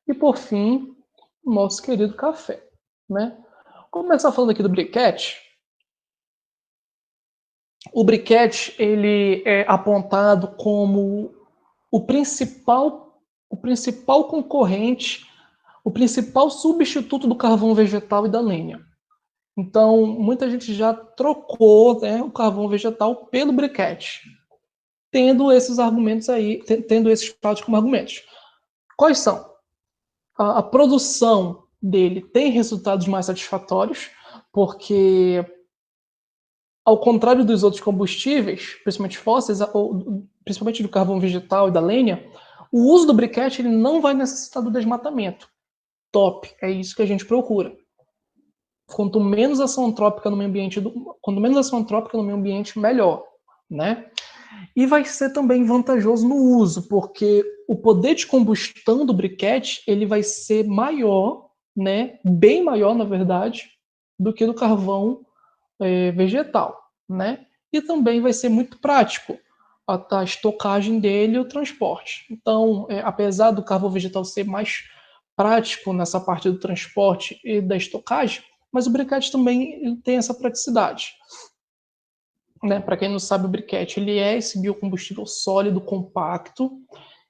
e por fim, o nosso querido café, né? Vamos começar falando aqui do briquete. O briquete, ele é apontado como o principal concorrente, o principal substituto do carvão vegetal e da lenha. Então, muita gente já trocou, né, o carvão vegetal pelo briquete, tendo esses argumentos aí, tendo esses fatos como argumentos. Quais são? A produção dele tem resultados mais satisfatórios, porque, ao contrário dos outros combustíveis, principalmente fósseis, ou principalmente do carvão vegetal e da lenha, o uso do briquete ele não vai necessitar do desmatamento. Top, é isso que a gente procura. Quanto menos ação antrópica no meio ambiente, quanto menos ação antrópica no meio ambiente, melhor, né? E vai ser também vantajoso no uso, porque o poder de combustão do briquete ele vai ser maior, né? Bem maior, na verdade, do que do carvão vegetal, né? E também vai ser muito prático a estocagem dele e o transporte. Então, apesar do carvão vegetal ser mais prático nessa parte do transporte e da estocagem, mas o briquete também tem essa praticidade. Né? Para quem não sabe, o briquete ele é esse biocombustível sólido compacto,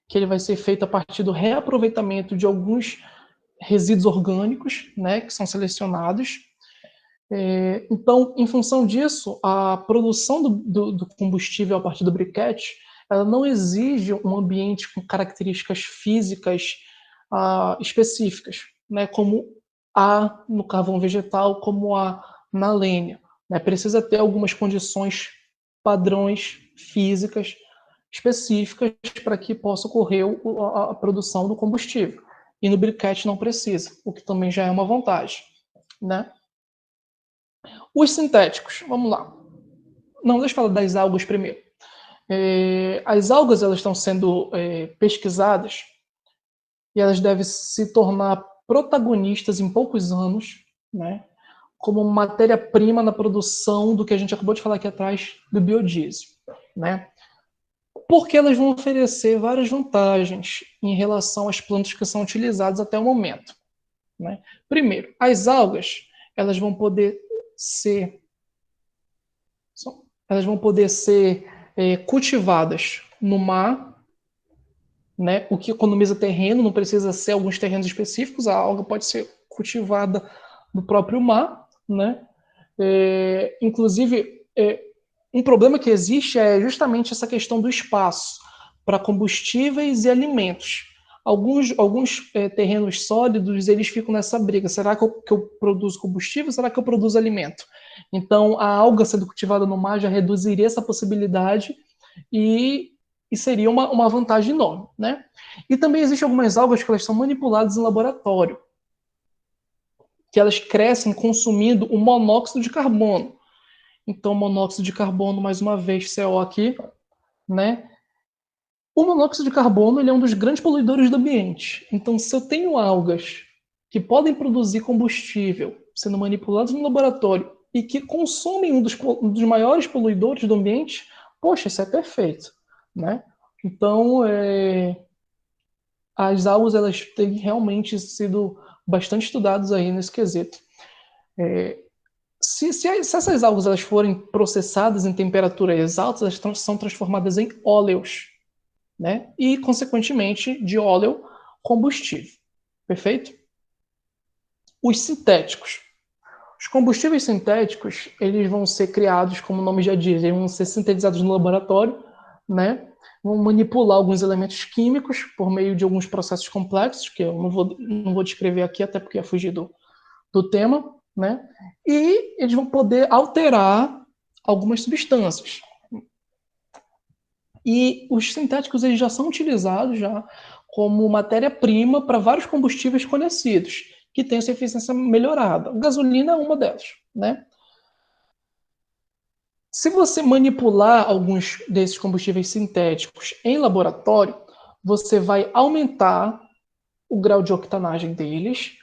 que ele vai ser feito a partir do reaproveitamento de alguns resíduos orgânicos, né, que são selecionados. Então, em função disso, a produção do combustível a partir do briquete, ela não exige um ambiente com características físicas específicas, né, como há no carvão vegetal, como há na lenha. Né? Precisa ter algumas condições, padrões físicas específicas para que possa ocorrer a produção do combustível. E no briquete não precisa, o que também já é uma vantagem. Né? Os sintéticos, vamos lá. Não, deixa eu falar das algas primeiro. As algas elas estão sendo pesquisadas e elas devem se tornar protagonistas em poucos anos, né, como matéria-prima na produção do que a gente acabou de falar aqui atrás, do biodiesel. Né? Porque elas vão oferecer várias vantagens em relação às plantas que são utilizadas até o momento. Né? Primeiro, as algas elas vão poder ser cultivadas no mar, né? O que economiza terreno, não precisa ser alguns terrenos específicos, a alga pode ser cultivada no próprio mar, né? Inclusive, um problema que existe é justamente essa questão do espaço para combustíveis e alimentos. Alguns terrenos sólidos eles ficam nessa briga. Será que eu produzo combustível? Será que eu produzo alimento? Então, a alga sendo cultivada no mar já reduziria essa possibilidade e, e seria uma vantagem enorme. Né? E também existem algumas algas que elas são manipuladas em laboratório, que elas crescem consumindo o monóxido de carbono. Então, monóxido de carbono, mais uma vez, CO aqui, né? O monóxido de carbono ele é um dos grandes poluidores do ambiente. Então, se eu tenho algas que podem produzir combustível sendo manipulados no laboratório e que consomem um dos maiores poluidores do ambiente, poxa, isso é perfeito, né? Então, as algas elas têm realmente sido bastante estudadas aí nesse quesito. Se essas algas elas forem processadas em temperaturas altas, elas são transformadas em óleos, né? E, consequentemente, de óleo combustível. Perfeito? Os sintéticos. Os combustíveis sintéticos, eles vão ser criados, como o nome já diz, eles vão ser sintetizados no laboratório, né? Vão manipular alguns elementos químicos por meio de alguns processos complexos, que eu não vou descrever aqui, até porque é fugir do tema, né? E eles vão poder alterar algumas substâncias. E os sintéticos eles já são utilizados já como matéria-prima para vários combustíveis conhecidos, que têm essa eficiência melhorada. A gasolina é uma delas, né? Se você manipular alguns desses combustíveis sintéticos em laboratório, você vai aumentar o grau de octanagem deles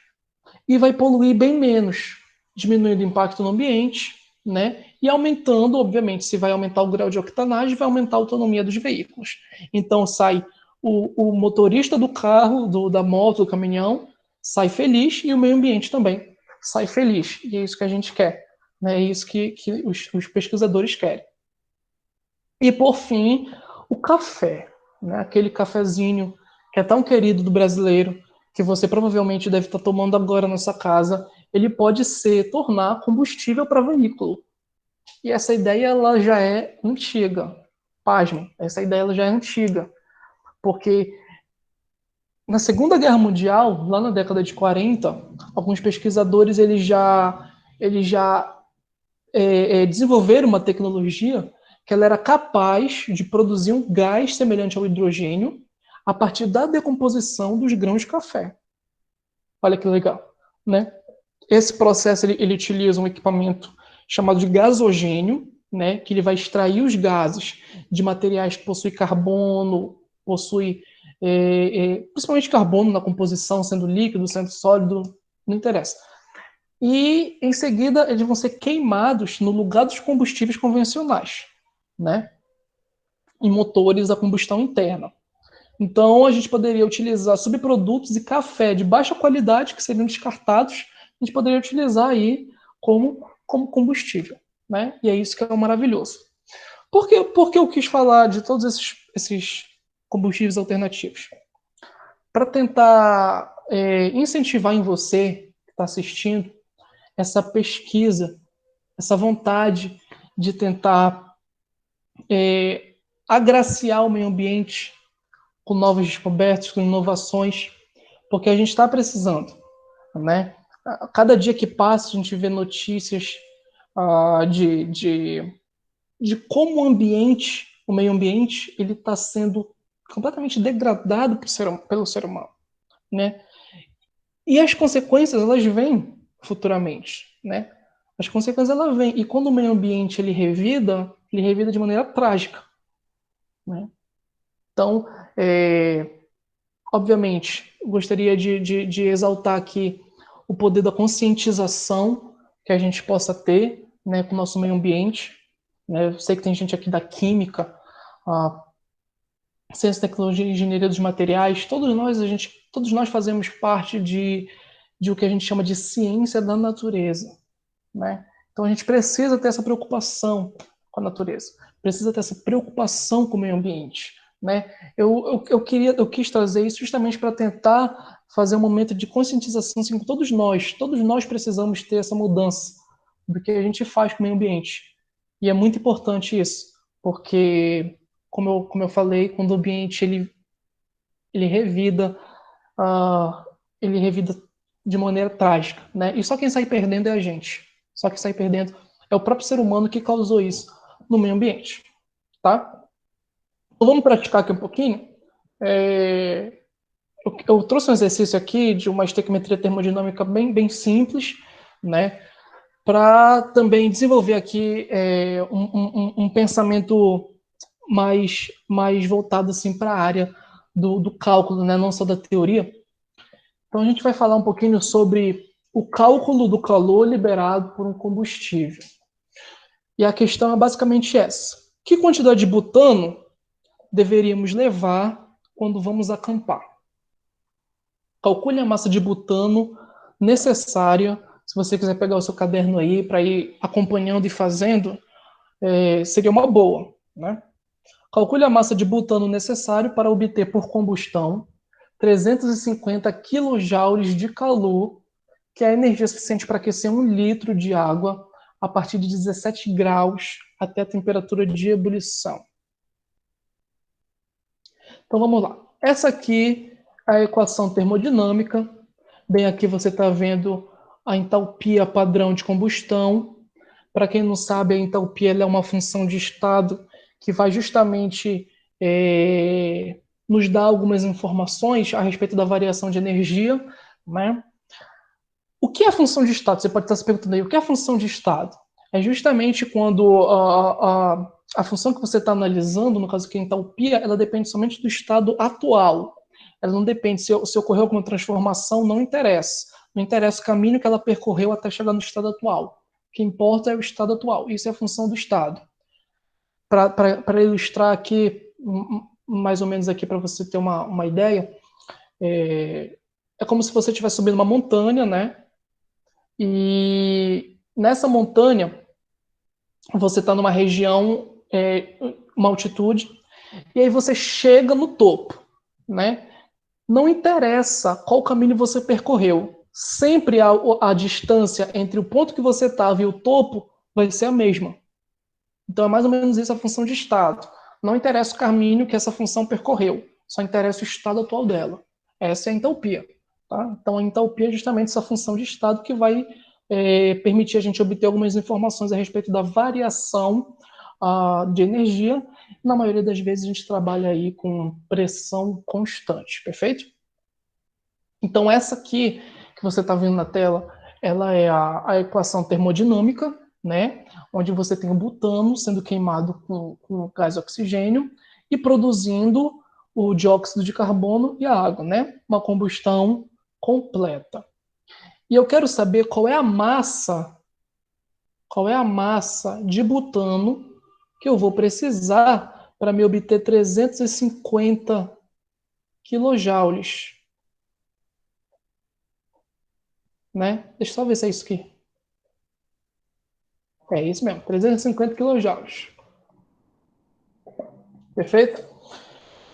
e vai poluir bem menos, diminuindo o impacto no ambiente, né? E aumentando, obviamente, se vai aumentar o grau de octanagem, vai aumentar a autonomia dos veículos. Então sai o motorista do carro, da moto, do caminhão, sai feliz e o meio ambiente também sai feliz. E é isso que a gente quer, né? É isso que os pesquisadores querem. E, por fim, o café, né? Aquele cafezinho que é tão querido do brasileiro, que você provavelmente deve estar tomando agora na sua casa, ele pode tornar combustível para veículo. E essa ideia ela já é antiga. Pasmem, essa ideia ela já é antiga. Porque na Segunda Guerra Mundial, lá na década de 40, alguns pesquisadores eles já desenvolveram uma tecnologia que ela era capaz de produzir um gás semelhante ao hidrogênio a partir da decomposição dos grãos de café. Olha que legal, né? Esse processo ele utiliza um equipamento chamado de gasogênio, né? Que ele vai extrair os gases de materiais que possuem carbono, principalmente carbono na composição, sendo líquido, sendo sólido, não interessa. E em seguida eles vão ser queimados no lugar dos combustíveis convencionais, né? Em motores a combustão interna. Então a gente poderia utilizar subprodutos e café de baixa qualidade que seriam descartados, a gente poderia utilizar aí como combustível, né? E é isso que é maravilhoso. Por que eu quis falar de todos esses combustíveis alternativos? Para tentar incentivar em você que está assistindo essa pesquisa, essa vontade de tentar agraciar o meio ambiente com novas descobertas, com inovações, porque a gente está precisando, né? Cada dia que passa a gente vê notícias de como o meio ambiente, ele está sendo completamente degradado pelo ser humano, né? E as consequências elas vêm futuramente, né? As consequências elas vêm e quando o meio ambiente ele revida de maneira trágica, né? Então, obviamente, gostaria de exaltar aqui o poder da conscientização que a gente possa ter, né, com o nosso meio ambiente. Né? Eu sei que tem gente aqui da química, ciência, tecnologia e engenharia dos materiais. Todos nós fazemos parte de o que a gente chama de ciência da natureza. Né? Então a gente precisa ter essa preocupação com a natureza, precisa ter essa preocupação com o meio ambiente. Né? Eu quis trazer isso justamente para tentar fazer um momento de conscientização assim, com todos nós precisamos ter essa mudança do que a gente faz com o meio ambiente. E é muito importante isso, porque, como eu falei, quando o ambiente ele revida, uh, ele revida de maneira trágica. Né? E só quem sai perdendo é a gente. Só quem sai perdendo é o próprio ser humano que causou isso no meio ambiente. Tá? Então vamos praticar aqui um pouquinho. Eu trouxe um exercício aqui de uma estequiometria termodinâmica bem simples, né? Para também desenvolver aqui um pensamento mais voltado assim, para a área do cálculo, né? Não só da teoria. Então a gente vai falar um pouquinho sobre o cálculo do calor liberado por um combustível. E a questão é basicamente essa. Que quantidade de butano deveríamos levar quando vamos acampar? Calcule a massa de butano necessária. Se você quiser pegar o seu caderno aí para ir acompanhando e fazendo, seria uma boa. Né? Calcule a massa de butano necessário para obter por combustão 350 kJ de calor, que é a energia suficiente para aquecer 1 litro de água a partir de 17 graus até a temperatura de ebulição. Então vamos lá. Essa aqui é a equação termodinâmica. Bem, aqui você está vendo a entalpia padrão de combustão. Para quem não sabe, a entalpia é uma função de estado que vai justamente nos dar algumas informações a respeito da variação de energia. Né? O que é a função de estado? Você pode estar se perguntando aí, o que é a função de estado? É justamente quando a função que você está analisando, no caso aqui a entalpia, ela depende somente do estado atual. Ela não depende se ocorreu alguma transformação, não interessa. Não interessa o caminho que ela percorreu até chegar no estado atual. O que importa é o estado atual. Isso é a função do estado. Para ilustrar aqui mais ou menos aqui para você ter uma ideia, é como se você estivesse subindo uma montanha, né? E nessa montanha, você está numa região, uma altitude, e aí você chega no topo, né? Não interessa qual caminho você percorreu, sempre a distância entre o ponto que você estava e o topo vai ser a mesma. Então é mais ou menos isso a função de estado. Não interessa o caminho que essa função percorreu, só interessa o estado atual dela. Essa é a entalpia. Tá? Então a entalpia é justamente essa função de estado que vai permitir a gente obter algumas informações a respeito da variação de energia. Na maioria das vezes a gente trabalha aí com pressão constante, perfeito? Então essa aqui que você está vendo na tela, ela é a equação termodinâmica, né? Onde você tem o butano sendo queimado com o gás oxigênio e produzindo o dióxido de carbono e a água, né? Uma combustão completa. E eu quero saber qual é a massa de butano que eu vou precisar para me obter 350 quilojoules, né? Deixa eu só ver se é isso aqui. É isso mesmo, 350 quilojoules. Perfeito?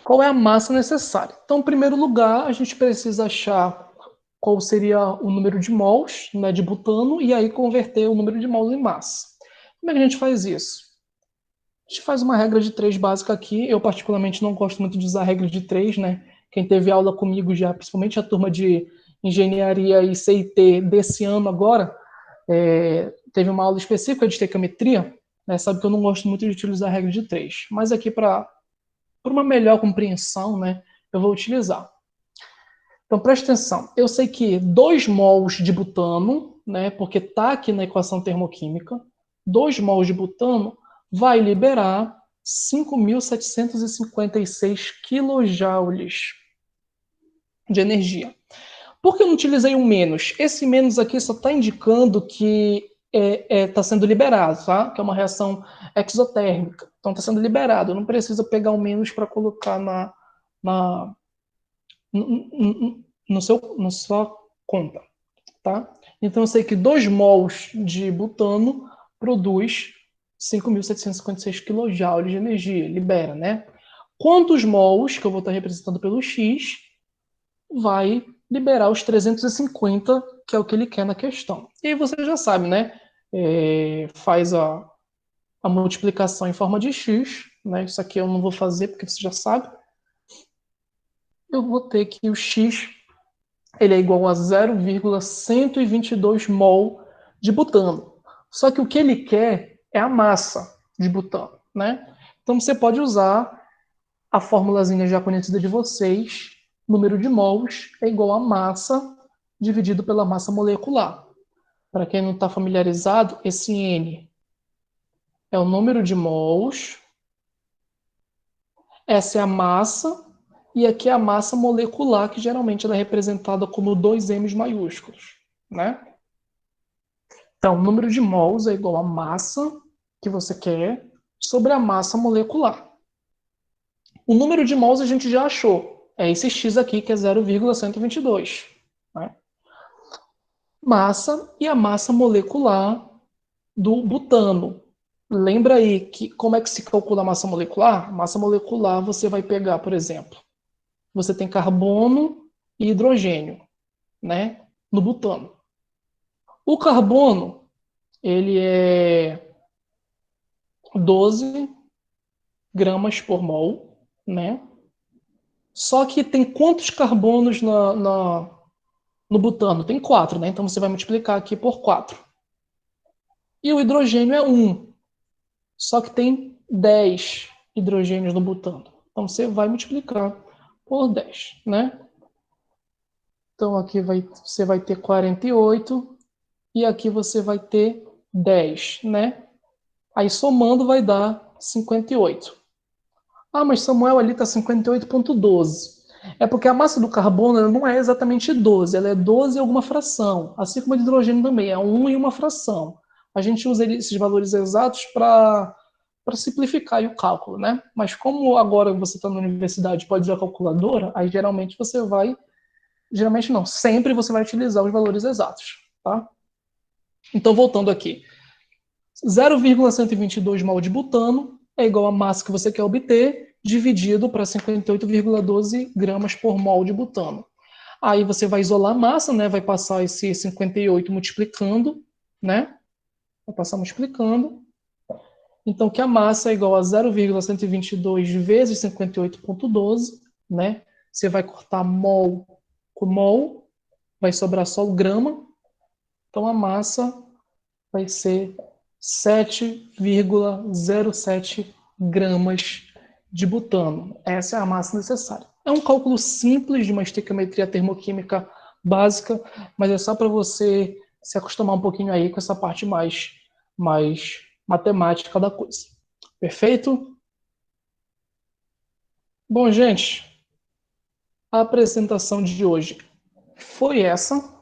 Qual é a massa necessária? Então, em primeiro lugar, a gente precisa achar qual seria o número de mols, né, de butano e aí converter o número de mols em massa. Como é que a gente faz isso? A gente faz uma regra de 3 básica aqui. Eu, particularmente, não gosto muito de usar a regra de 3, né? Quem teve aula comigo já, principalmente a turma de engenharia e CIT desse ano agora, teve uma aula específica de estequiometria, né? Sabe que eu não gosto muito de utilizar a regra de 3. Mas aqui, para uma melhor compreensão, né, eu vou utilizar. Então, preste atenção. Eu sei que 2 mols de butano, né, porque está aqui na equação termoquímica, 2 mols de butano vai liberar 5.756 quilojoules de energia. Por que eu não utilizei o menos? Esse menos aqui só está indicando que está sendo liberado, tá? Que é uma reação exotérmica. Então está sendo liberado. Eu não preciso pegar o menos para colocar na, na sua conta, tá? Então eu sei que 2 mols de butano produz 5.756 kJ de energia, libera, né? Quantos mols, que eu vou estar representando pelo X, vai liberar os 350, que é o que ele quer na questão. E aí você já sabe, né? Faz a multiplicação em forma de X, né? Isso aqui eu não vou fazer porque você já sabe. Eu vou ter que o X ele é igual a 0,122 mol de butano. Só que o que ele quer é a massa de butano, né? Então você pode usar a formulazinha já conhecida de vocês, número de mols é igual a massa dividido pela massa molecular. Para quem não está familiarizado, esse N é o número de mols, essa é a massa, e aqui é a massa molecular, que geralmente ela é representada como 2 M maiúsculos, né? Então, o número de mols é igual à massa que você quer sobre a massa molecular. O número de mols a gente já achou. É esse X aqui, que é 0,122. Né? Massa e a massa molecular do butano. Lembra aí que como é que se calcula a massa molecular? Massa molecular você vai pegar, por exemplo, você tem carbono e hidrogênio, né? No butano. O carbono, ele é 12 gramas por mol, né? Só que tem quantos carbonos no butano? Tem 4, né? Então você vai multiplicar aqui por 4. E o hidrogênio é 1. Só que tem 10 hidrogênios no butano. Então você vai multiplicar por 10, né? Então aqui você vai ter 48 e aqui você vai ter 10, né? Aí somando vai dar 58. Ah, mas Samuel ali está 58,12. É porque a massa do carbono ela não é exatamente 12, ela é 12 e alguma fração. Assim como a de hidrogênio também, é 1 e uma fração. A gente usa esses valores exatos para para simplificar aí o cálculo, né? Mas como agora você está na universidade, pode usar a calculadora, aí geralmente você vai, geralmente não, sempre você vai utilizar os valores exatos, tá? Então, voltando aqui, 0,122 mol de butano é igual à massa que você quer obter, dividido para 58,12 gramas por mol de butano. Aí você vai isolar a massa, né? Vai passar esse 58 multiplicando, né? Vai passar multiplicando. Então, que a massa é igual a 0,122 vezes 58,12, né? Você vai cortar mol com mol, vai sobrar só o grama. Então, a massa vai ser 7,07 gramas de butano. Essa é a massa necessária. É um cálculo simples de uma estequiometria termoquímica básica, mas é só para você se acostumar um pouquinho aí com essa parte mais matemática da coisa. Perfeito? Bom, gente, a apresentação de hoje foi essa.